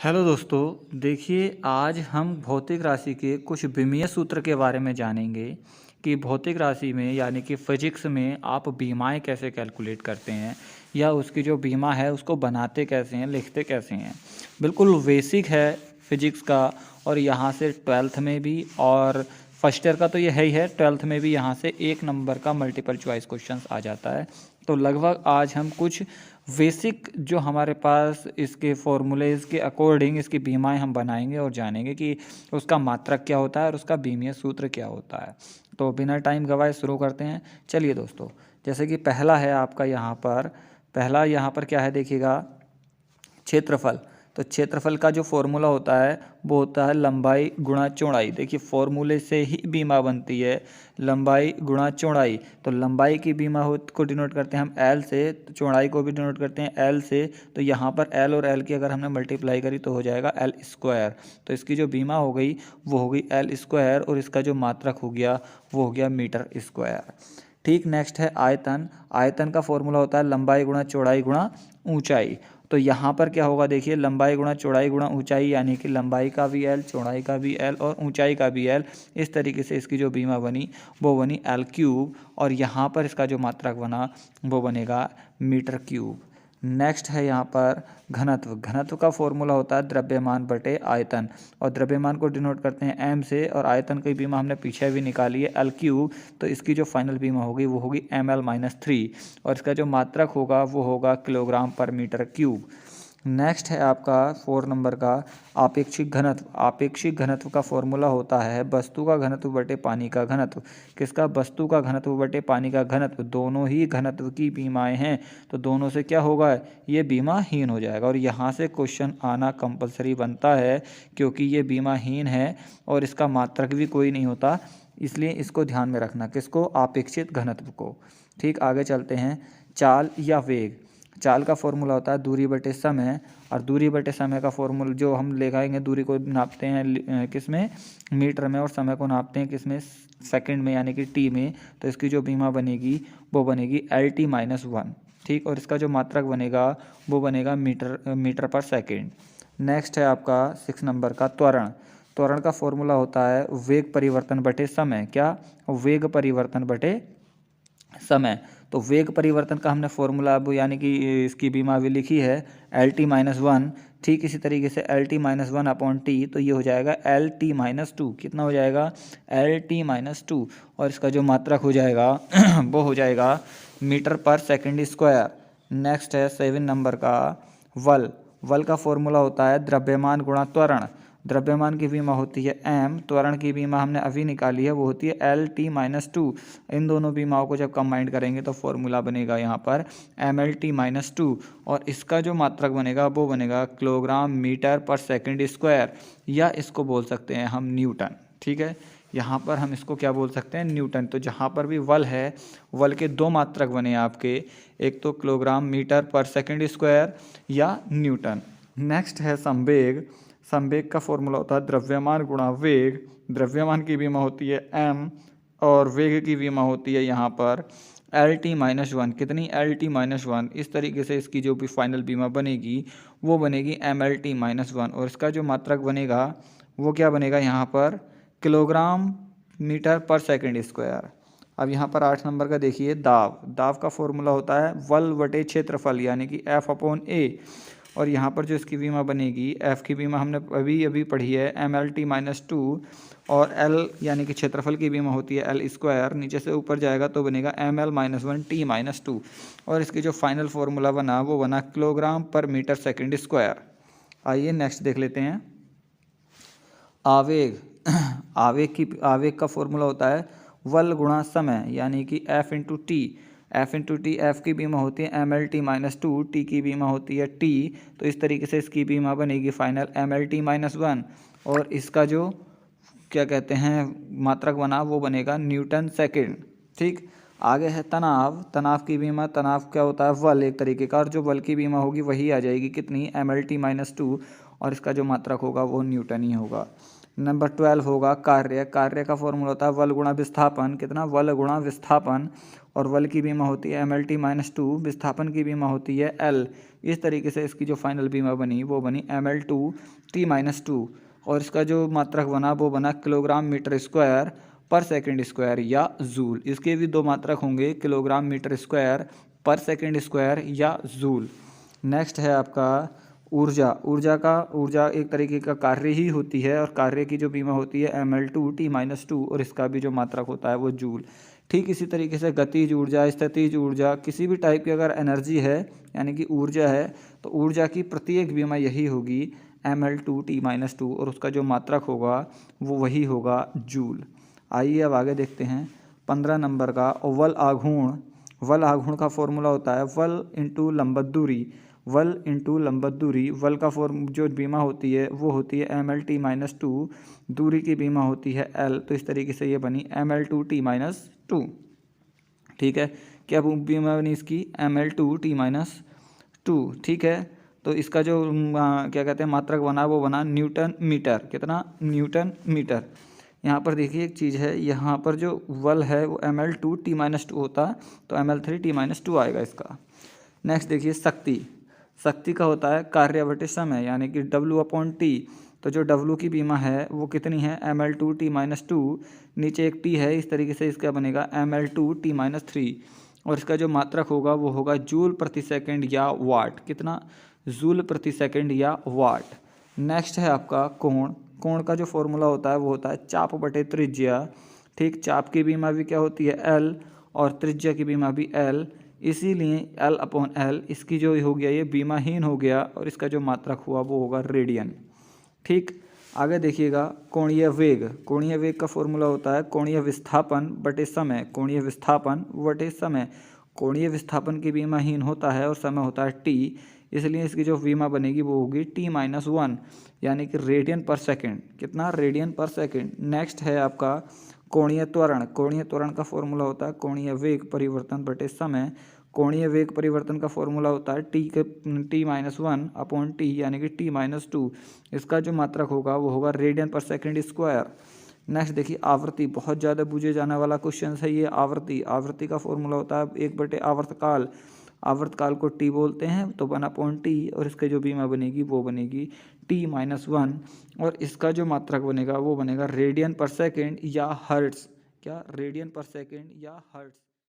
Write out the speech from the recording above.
Hello दोस्तों, देखिए आज हम भौतिक राशि के कुछ विमीय सूत्र के बारे में जानेंगे कि भौतिक राशि में यानी कि फिजिक्स में आप बीमाएं कैसे कैलकुलेट करते हैं या उसकी जो बीमा है उसको बनाते कैसे हैं, लिखते कैसे हैं। बिल्कुल बेसिक है फिजिक्स का। और यहाँ से ट्वेल्थ में भी और फर्स्ट ईयर का तो ये है ही है, ट्वेल्थ में भी यहाँ से 1 नंबर का मल्टीपल चॉइस क्वेश्चंस आ जाता है। तो लगभग आज हम कुछ बेसिक जो हमारे पास इसके फॉर्मूलेज़ के अकॉर्डिंग इसकी बीमाएं हम बनाएंगे और जानेंगे कि उसका मात्रक क्या होता है और उसका बीमीय सूत्र क्या होता है। तो बिना टाइम गवाए शुरू करते हैं। चलिए दोस्तों, जैसे कि पहला है आपका यहाँ पर क्या है देखिएगा, क्षेत्रफल। तो क्षेत्रफल का जो फॉर्मूला होता है वो होता है लंबाई गुणा चौड़ाई। देखिए फॉर्मूले से ही बीमा बनती है, लंबाई गुणा चौड़ाई। तो लंबाई की बीमा को डिनोट करते हैं हम एल से, तो चौड़ाई को भी डिनोट करते हैं एल से। तो यहाँ पर एल और एल की अगर हमने मल्टीप्लाई करी तो हो जाएगा एल स्क्वायर। तो इसकी जो बीमा हो गई वो हो गई एल स्क्वायर और इसका जो मात्रक हो गया वो हो गया मीटर स्क्वायर। ठीक, नेक्स्ट है आयतन। आयतन का फॉर्मूला होता है लंबाई गुणा चौड़ाई गुणा ऊंचाई। तो यहाँ पर क्या होगा देखिए, लंबाई गुणा चौड़ाई गुणा ऊंचाई, यानी कि लंबाई का भी एल, चौड़ाई का भी एल और ऊंचाई का भी एल। इस तरीके से इसकी जो बीमा बनी वो बनी एल क्यूब। और यहाँ पर इसका जो मात्रक बना वो बनेगा मीटर क्यूब। नेक्स्ट है यहाँ पर घनत्व। घनत्व का फॉर्मूला होता है द्रव्यमान बटे आयतन, और द्रव्यमान को डिनोट करते हैं एम से, और आयतन की बीमा हमने पीछे भी निकाली है एल क्यूब। तो इसकी जो फाइनल बीमा होगी वो होगी ml-3, और इसका जो मात्रक होगा वो होगा किलोग्राम पर मीटर क्यूब। नेक्स्ट है आपका 4 नंबर का आपेक्षिक घनत्व। आपेक्षिक घनत्व का फॉर्मूला होता है वस्तु का घनत्व बटे पानी का घनत्व। किसका? वस्तु का घनत्व बटे पानी का घनत्व। दोनों ही घनत्व की बीमाएं हैं, तो दोनों से क्या होगा, ये बीमाहीन हो जाएगा। और यहाँ से क्वेश्चन आना कंपलसरी बनता है क्योंकि ये बीमाहीन है और इसका मात्रक भी कोई नहीं होता, इसलिए इसको ध्यान में रखना। किसको? आपेक्षिक घनत्व को। ठीक, आगे चलते हैं। चाल या वेग। चाल का फॉर्मूला होता है दूरी बटे समय, और दूरी बटे समय का फॉर्मूला जो हम लगाएंगे, दूरी को नापते हैं किस में? मीटर में, और समय को नापते हैं किस में? सेकंड में, यानी कि टी में। तो इसकी जो बीमा बनेगी वो बनेगी LT-1। ठीक, और इसका जो मात्रक बनेगा वो बनेगा मीटर पर सेकेंड। नेक्स्ट है आपका 6 नंबर का त्वरण। त्वरण का फॉर्मूला होता है वेग परिवर्तन बटे समय। क्या? वेग परिवर्तन बटे समय। तो वेग परिवर्तन का हमने फॉर्मूला अब यानी कि इसकी बीमा भी लिखी है LT-1। ठीक इसी तरीके से LT-1/T, तो ये हो जाएगा LT-2। कितना हो जाएगा? LT-2, और इसका जो मात्रक हो जाएगा वो हो जाएगा मीटर पर सेकंड स्क्वायर। नेक्स्ट है 7 नंबर का वल। वल का फॉर्मूला होता है द्रव्यमान गुणा त्वरण। द्रव्यमान की बीमा होती है m, त्वरण की बीमा हमने अभी निकाली है वो होती है LT-2। इन दोनों बीमाओं को जब कंबाइंड करेंगे तो फॉर्मूला बनेगा यहाँ पर mLT-2, और इसका जो मात्रक बनेगा वो बनेगा किलोग्राम मीटर पर सेकंड स्क्वायर, या इसको बोल सकते हैं हम न्यूटन। ठीक है, यहाँ पर हम इसको क्या बोल सकते हैं? न्यूटन। तो जहाँ पर भी वल है, वल के दो मात्रक बने आपके, एक तो किलोग्राम मीटर पर सेकंड स्क्वायर या न्यूटन। नेक्स्ट है संवेग। संवेग का फॉर्मूला होता है द्रव्यमान गुणा वेग। द्रव्यमान की बीमा होती है m, और वेग की बीमा होती है यहाँ पर LT-1। कितनी? LT-1। इस तरीके से इसकी जो भी फाइनल बीमा बनेगी वो बनेगी mLT-1, और इसका जो मात्रक बनेगा वो क्या बनेगा यहाँ पर? किलोग्राम मीटर पर सेकंड स्क्वायर। अब यहाँ पर 8 नंबर का देखिए दाब। दाब का फॉर्मूला होता है वल बटे क्षेत्रफल, यानी कि F/A। और यहाँ पर जो इसकी बीमा बनेगी, F की बीमा हमने अभी पढ़ी है mLT-2, और L यानी कि क्षेत्रफल की बीमा होती है L स्क्वायर। नीचे से ऊपर जाएगा तो बनेगा ml-1T-2, और इसकी जो फाइनल फार्मूला बना वो बना किलोग्राम पर मीटर सेकंड स्क्वायर। आइए नेक्स्ट देख लेते हैं आवेग। आवेग का फॉर्मूला होता है वल गुणा समय, यानी कि F/T। F/T, F की बीमा होती है mLT-2, T की बीमा होती है T। तो इस तरीके से इसकी बीमा बनेगी फाइनल mLT-1, और इसका जो क्या कहते हैं मात्रक बना वो बनेगा न्यूटन सेकंड। ठीक, आगे है तनाव। तनाव की बीमा, तनाव क्या होता है? वल एक तरीके का, और जो बल की बीमा होगी वही आ जाएगी कितनी? mLT-2, और इसका जो मात्रक होगा वो न्यूटन ही होगा। नंबर 12 होगा कार्य। कार्य का फॉर्मूला होता है बल गुणा विस्थापन। कितना? बल गुणा विस्थापन। और बल की बीमा होती है mlt-2, विस्थापन की बीमा होती है L। इस तरीके से इसकी जो फाइनल बीमा बनी वो बनी ml2t-2। और इसका जो मात्रक बना वो बना किलोग्राम मीटर स्क्वायर पर सेकंड स्क्वायर या जूल। इसके भी दो मात्रक होंगे, किलोग्राम मीटर स्क्वायर पर सेकंड स्क्वायर या जूल। नेक्स्ट है आपका ऊर्जा। ऊर्जा एक तरीके का कार्य ही होती है और कार्य की जो बीमा होती है ml2t-2 और इसका भी जो मात्रक होता है वो जूल। ठीक इसी तरीके से गतिज ऊर्जा, स्थितिज ऊर्जा, किसी भी टाइप की अगर एनर्जी है यानी कि ऊर्जा है तो ऊर्जा की प्रत्येक बीमा यही होगी ml2t-2 और उसका जो मात्रक होगा वो वही होगा जूल। आइए अब आगे देखते हैं 15 नंबर का वल आघूर्ण। वल आघूर्ण का फॉर्मूला होता है वल इंटू लंबत दूरी। वल इंटू लंबत दूरी। वल का फॉर्म जो बीमा होती है वो होती है mlt-2, दूरी की बीमा होती है L। तो इस तरीके से ये बनी ml2t-2। ठीक है, क्या बीमा बनी इसकी? ml2t-2। ठीक है, तो इसका जो क्या कहते हैं मात्रक बना वो बना न्यूटन मीटर। कितना? Newton metre. यहाँ पर देखिए एक चीज़ है, यहाँ पर जो वल है वो ml2t-2 होता तो ml3t-2 आएगा इसका। नेक्स्ट देखिए शक्ति। शक्ति का होता है कार्य बटे समय यानी कि W/T। तो जो W की बीमा है वो कितनी है? ml2t-2, नीचे एक t है, इस तरीके से इसका बनेगा ml2t-3 और इसका जो मात्रक होगा वो होगा जूल प्रति सेकंड या वाट। कितना? जूल प्रति सेकंड या वाट। नेक्स्ट है आपका कोण। कोण का जो फॉर्मूला होता है वो होता है चाप बटे त्रिज्या। ठीक, चाप की बीमा भी क्या होती है? L और त्रिज्या की बीमा भी L, इसीलिए L/L इसकी जो हो गया ये बीमाहीन हो गया और इसका जो मात्रक हुआ वो होगा रेडियन। ठीक, आगे देखिएगा कोणीय वेग। कोणीय वेग का फॉर्मूला होता है कोणीय विस्थापन बटे समय। कोणीय विस्थापन बटे समय। कोणीय विस्थापन की बीमाहीन होता है और समय होता है t, इसलिए इसकी जो बीमा बनेगी वो होगी t-1 यानी कि रेडियन पर सेकंड। कितना? रेडियन पर सेकंड। नेक्स्ट है आपका कोणीय त्वरण। कोणीय त्वरण का फॉर्मूला होता है कोणीय वेग परिवर्तन बटे समय। कोणीय वेग परिवर्तन का फॉर्मूला होता है t-1/t यानी कि t-2। इसका जो मात्रक होगा वो होगा रेडियन पर सेकंड स्क्वायर। नेक्स्ट देखिए आवृत्ति। बहुत ज़्यादा पूछे जाने वाला क्वेश्चन है ये आवृत्ति। आवृत्ति का फॉर्मूला होता है 1/आवर्तकाल। आवर्तकाल को t बोलते हैं तो 1/t और इसके जो बीमा बनेगी वो बनेगी t-1 और इसका जो मात्रक बनेगा वो बनेगा रेडियन पर सेकेंड या हर्ट्स। क्या? रेडियन पर सेकेंड या हर्ट्स।